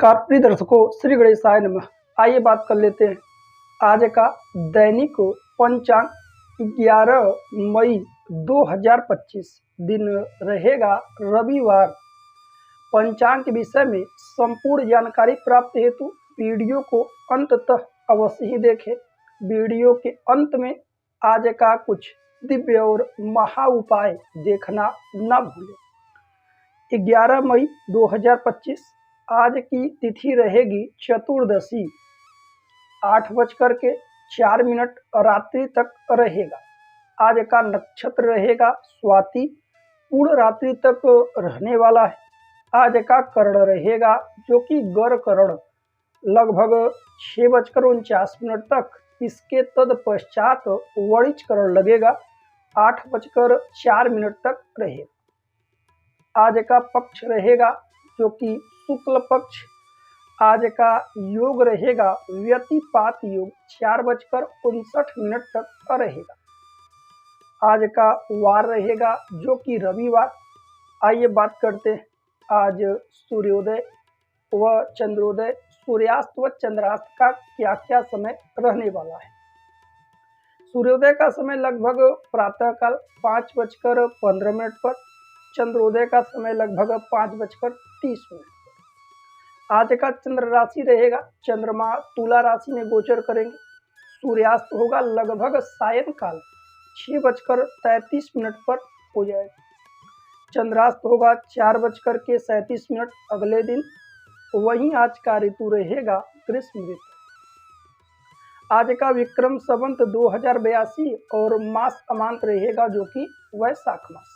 नमस्कार प्रिय दर्शकों, श्री गणेशाय नमः। आइए बात कर लेते हैं आज का दैनिक पंचांग। 11 मई 2025 दिन रहेगा रविवार। पंचांग के विषय में संपूर्ण जानकारी प्राप्त हेतु वीडियो को अंत तक अवश्य ही देखें। वीडियो के अंत में आज का कुछ दिव्य और महा उपाय देखना न भूलें। 11 मई 2025 आज की तिथि रहेगी चतुर्दशी। 8:04 रात्रि तक रहेगा। आज का नक्षत्र रहेगा स्वाति, पूर्ण रात्रि तक रहने वाला है। आज का करण रहेगा जो कि गर करण, लगभग 6:49 तक। इसके तत्पश्चात वणिज करण लगेगा, 8:04 तक रहेगा। आज का पक्ष रहेगा जो कि शुक्ल पक्ष। आज का योग रहेगा व्यतिपात योग, 4:59 तक रहेगा। आज का वार रहेगा जो कि रविवार। आइए बात करते हैं आज सूर्योदय व चंद्रोदय, सूर्यास्त व चंद्रास्त का क्या क्या समय रहने वाला है। सूर्योदय का समय लगभग प्रातःकाल 5:15 पर, चंद्रोदय का समय लगभग 5:30 पर। आज का चंद्र राशि रहेगा, चंद्रमा तुला राशि में गोचर करेंगे। सूर्यास्त होगा लगभग सायंकाल 6:33 पर हो जाएगा। चंद्रास्त होगा 4:37 अगले दिन। वहीं आज का ऋतु रहेगा ग्रीष्म ऋतु। आज का विक्रम संवत 2082 और मास अमांत रहेगा जो कि वैशाख मास।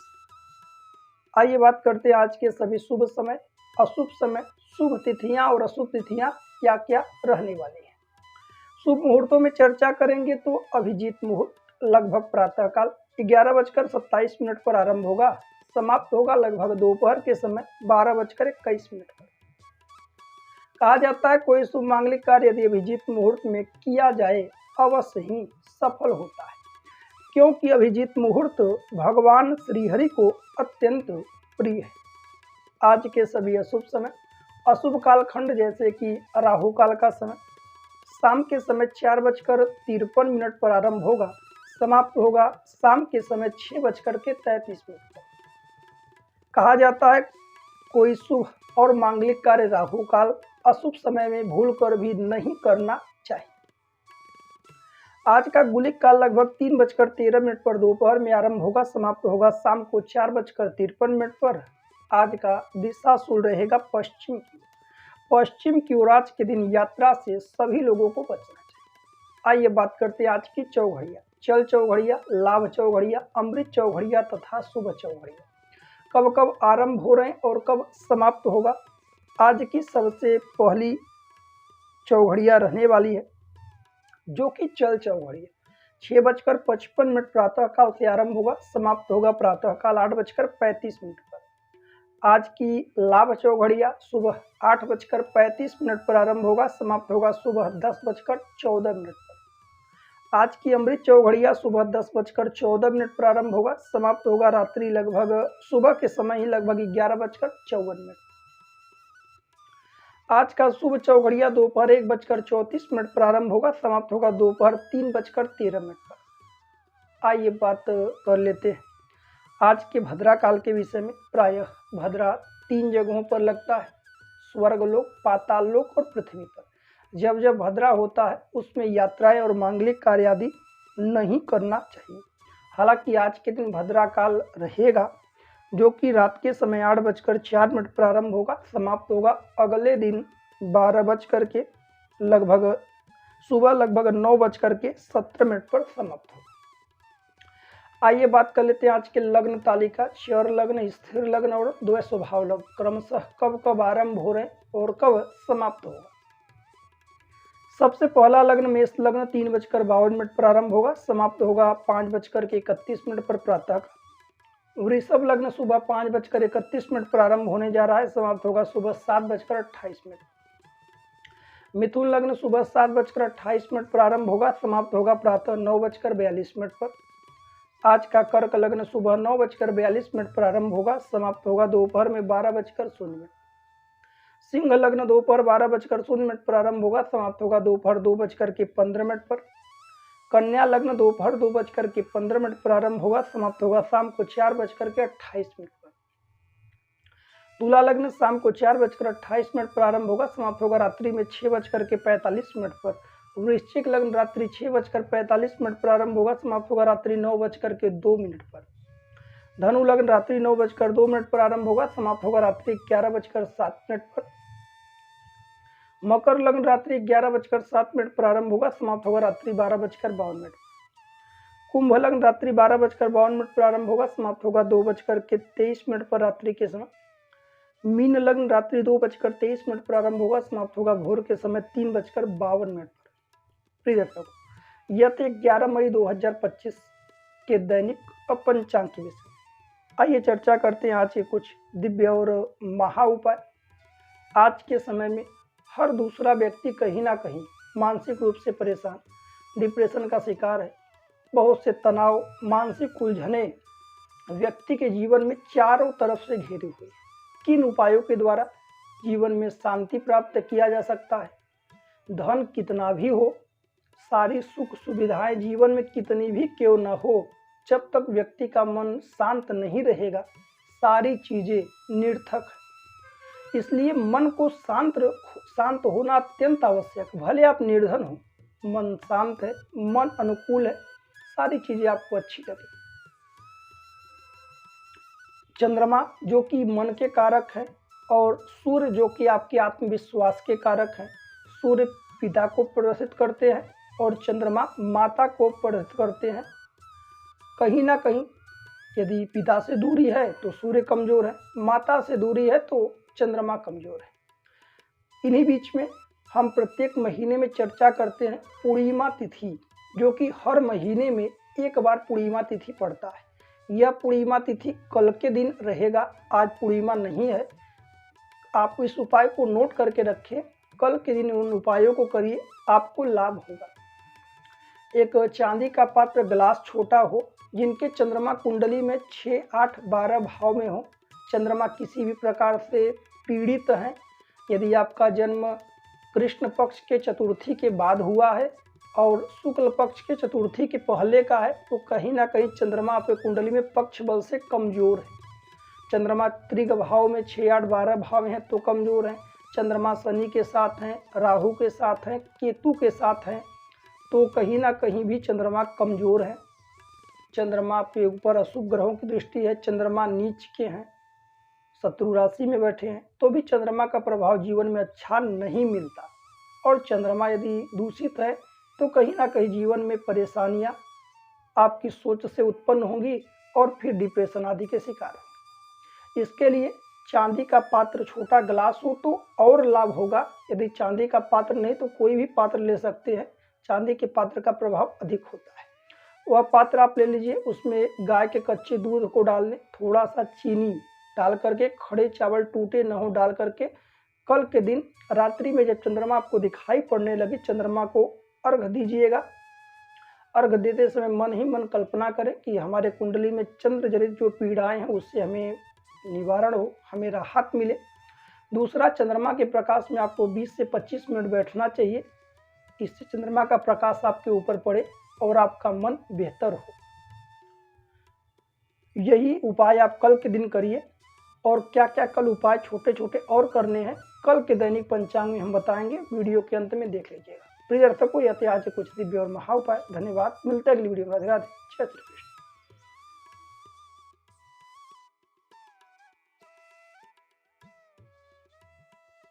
आइए बात करते हैं आज के सभी शुभ समय, अशुभ समय, शुभ तिथियां और अशुभ तिथियां क्या क्या रहने वाली हैं। शुभ मुहूर्तों में चर्चा करेंगे तो अभिजीत मुहूर्त लगभग प्रातःकाल 11:27 पर आरंभ होगा, समाप्त होगा लगभग दोपहर के समय 12:21 पर। कहा जाता है कोई शुभ मांगलिक कार्य यदि अभिजीत मुहूर्त में किया जाए अवश्य ही सफल होता है, क्योंकि अभिजीत मुहूर्त भगवान श्रीहरि को अत्यंत प्रिय है। आज के सभी अशुभ समय, अशुभ कालखंड जैसे कि राहु काल का समय शाम के समय 4:53 पर आरंभ होगा, समाप्त होगा शाम के समय 6:33 पर। कहा जाता है कोई शुभ और मांगलिक कार्य राहु काल अशुभ समय में भूल कर भी नहीं करना चाहिए। आज का गुलिक काल लगभग 3:13 पर दोपहर में आरंभ होगा, समाप्त होगा शाम को 4:53 पर। आज का दिशा शूल रहेगा पश्चिम की। पश्चिम की ओर आज के दिन यात्रा से सभी लोगों को बचना चाहिए। आइए बात करते हैं आज की चौघड़िया, चल चौघड़िया, लाभ चौघड़िया, अमृत चौघड़िया तथा शुभ चौघड़िया कब कब आरंभ हो रहे हैं और कब समाप्त होगा। आज की सबसे पहली चौघड़िया रहने वाली है जो कि चल चौघड़िया। 6:55 प्रातःकाल से आरंभ होगा, समाप्त होगा प्रातःकाल 8:35 पर। आज की लाभ चौघड़िया सुबह 8:35 पर आरंभ होगा, समाप्त होगा सुबह 10:14 पर। आज की अमृत चौघड़िया सुबह 10:14 पर आरंभ होगा, समाप्त होगा रात्रि लगभग सुबह के समय ही लगभग 11:54। आज का शुभ चौघड़िया दोपहर 1:34 पर आरंभ होगा, समाप्त होगा दोपहर 3:13 पर। आइए बात कर लेते हैं आज के भद्रा काल के विषय में। प्रायः भद्रा 3 जगहों पर लगता है, स्वर्गलोक, पाताल लोक और पृथ्वी पर। जब जब भद्रा होता है उसमें यात्राएं और मांगलिक कार्य आदि नहीं करना चाहिए। हालांकि आज के दिन भद्रा काल रहेगा जो कि रात के समय 8:04 पर आरंभ होगा, समाप्त होगा अगले दिन 12 लगभग सुबह लगभग 9:17 पर समाप्त होगा। आइए बात कर लेते हैं आज के लग्न तालिका। चर लग्न, स्थिर लग्न और द्वय स्वभाव लग्न क्रमशः कब कब आरंभ हो रहे हैं और कब समाप्त होगा। सबसे पहला लग्न मेष लग्न 3:52 पर आरंभ होगा, समाप्त होगा 5:31 पर प्रातः। वृषभ लग्न सुबह 5:31 पर आरंभ होने जा रहा है, समाप्त होगा सुबह 7:28। मिथुन लग्न सुबह 7:28 पर आरंभ होगा, समाप्त होगा प्रातः 9:42 पर। आज का कर्क लग्न सुबह 9:42 पर आरंभ होगा, समाप्त होगा दोपहर में 12:00। सिंह लग्न दोपहर 12:00 प्रारंभ होगा, समाप्त होगा दोपहर 2:15 पर। कन्या लग्न दोपहर 2:15 प्रारंभ होगा, समाप्त होगा शाम को 4:28 पर। तुला लग्न शाम को 4:28 प्रारंभ होगा, समाप्त होगा रात्रि में 6:45 पर। वृश्चिक लग्न रात्रि 6:45 प्रारंभ होगा, समाप्त होगा रात्रि 9:02 पर। धनु लग्न रात्रि 9:02 प्रारंभ होगा, समाप्त होगा रात्रि 11:07 पर। मकर लग्न रात्रि 11:07 प्रारंभ होगा, समाप्त होगा रात्रि 12:52 पर। कुंभ लग्न रात्रि 12:52 प्रारंभ होगा, समाप्त होगा 2:23 पर रात्रि के समय। मीन लग्न रात्रि 2:23 प्रारंभ होगा, समाप्त होगा भोर के समय 3:52 पर। प्रिय दर्शकों, यह थे 11 मई 2025 के दैनिक पंचांग के विषय। आइए चर्चा करते हैं आज के कुछ दिव्य और महा उपाय। आज के समय में हर दूसरा व्यक्ति कहीं ना कहीं मानसिक रूप से परेशान, डिप्रेशन का शिकार है। बहुत से तनाव, मानसिक उलझने व्यक्ति के जीवन में चारों तरफ से घेरे हुए हैं। किन उपायों के द्वारा जीवन में शांति प्राप्त किया जा सकता है? धन कितना भी हो, सारी सुख सुविधाएं जीवन में कितनी भी क्यों न हो, जब तक व्यक्ति का मन शांत नहीं रहेगा सारी चीजें निर्थक है। इसलिए मन को शांत होना अत्यंत आवश्यक। भले आप निर्धन हो, मन शांत है, मन अनुकूल है, सारी चीजें आपको अच्छी लगेगी। चंद्रमा जो कि मन के कारक है और सूर्य जो कि आपके आत्मविश्वास के कारक हैं। सूर्य पिता को प्रदर्शित करते हैं और चंद्रमा माता को प्रदर्शित करते हैं। कहीं ना कहीं यदि पिता से दूरी है तो सूर्य कमजोर है, माता से दूरी है तो चंद्रमा कमजोर है। इन्हीं बीच में हम प्रत्येक महीने में चर्चा करते हैं पूर्णिमा तिथि, जो कि हर महीने में एक बार पूर्णिमा तिथि पड़ता है। यह पूर्णिमा तिथि कल के दिन रहेगा, आज पूर्णिमा नहीं है। आप इस उपाय को नोट करके रखें, कल के दिन उन उपायों को करिए, आपको लाभ होगा। एक चांदी का पात्र, गिलास छोटा हो, जिनके चंद्रमा कुंडली में 6, 8, 12 भाव में हो, चंद्रमा किसी भी प्रकार से पीड़ित हैं, यदि आपका जन्म कृष्ण पक्ष के चतुर्थी के बाद हुआ है और शुक्ल पक्ष के चतुर्थी के पहले का है, तो कहीं ना कहीं चंद्रमा आपके कुंडली में पक्ष बल से कमजोर है। चंद्रमा त्रिग भाव में 6, 8, 12 भाव में है तो कमजोर है। चंद्रमा शनि के साथ हैं, राहु के साथ हैं, केतु के साथ हैं, तो कहीं ना कहीं भी चंद्रमा कमजोर है। चंद्रमा के ऊपर अशुभ ग्रहों की दृष्टि है, चंद्रमा नीच के हैं, शत्रु राशि में बैठे हैं, तो भी चंद्रमा का प्रभाव जीवन में अच्छा नहीं मिलता। और चंद्रमा यदि दूषित है तो कहीं ना कहीं जीवन में परेशानियां आपकी सोच से उत्पन्न होंगी और फिर डिप्रेशन आदि के शिकार होंगे। इसके लिए चांदी का पात्र, छोटा गिलास हो तो और लाभ होगा। यदि चांदी का पात्र नहीं तो कोई भी पात्र ले सकते हैं, चांदी के पात्र का प्रभाव अधिक होता है। वह पात्र आप ले लीजिए, उसमें गाय के कच्चे दूध को डाल लें, थोड़ा सा चीनी डाल करके, खड़े चावल टूटे न हो डाल करके, कल के दिन रात्रि में जब चंद्रमा आपको दिखाई पड़ने लगे, चंद्रमा को अर्घ दीजिएगा। अर्घ देते समय मन ही मन कल्पना करें कि हमारे कुंडली में चंद्र जनित जो पीड़ाएं हैं उससे हमें निवारण हो, हमें राहत मिले। दूसरा, चंद्रमा के प्रकाश में आपको 20 से 25 मिनट बैठना चाहिए, इससे चंद्रमा का प्रकाश आपके ऊपर पड़े और आपका मन बेहतर हो। यही उपाय आप कल के दिन करिए। और क्या क्या कल उपाय छोटे छोटे और करने हैं, कल के दैनिक पंचांग में हम बताएंगे, वीडियो के अंत में देख लीजिएगा। प्रिय दर्शकों, यह थे आज कुछ दिव्य और महा उपाय। धन्यवाद, मिलते हैं अगली वीडियो में। राधे राधे, जय श्री कृष्ण।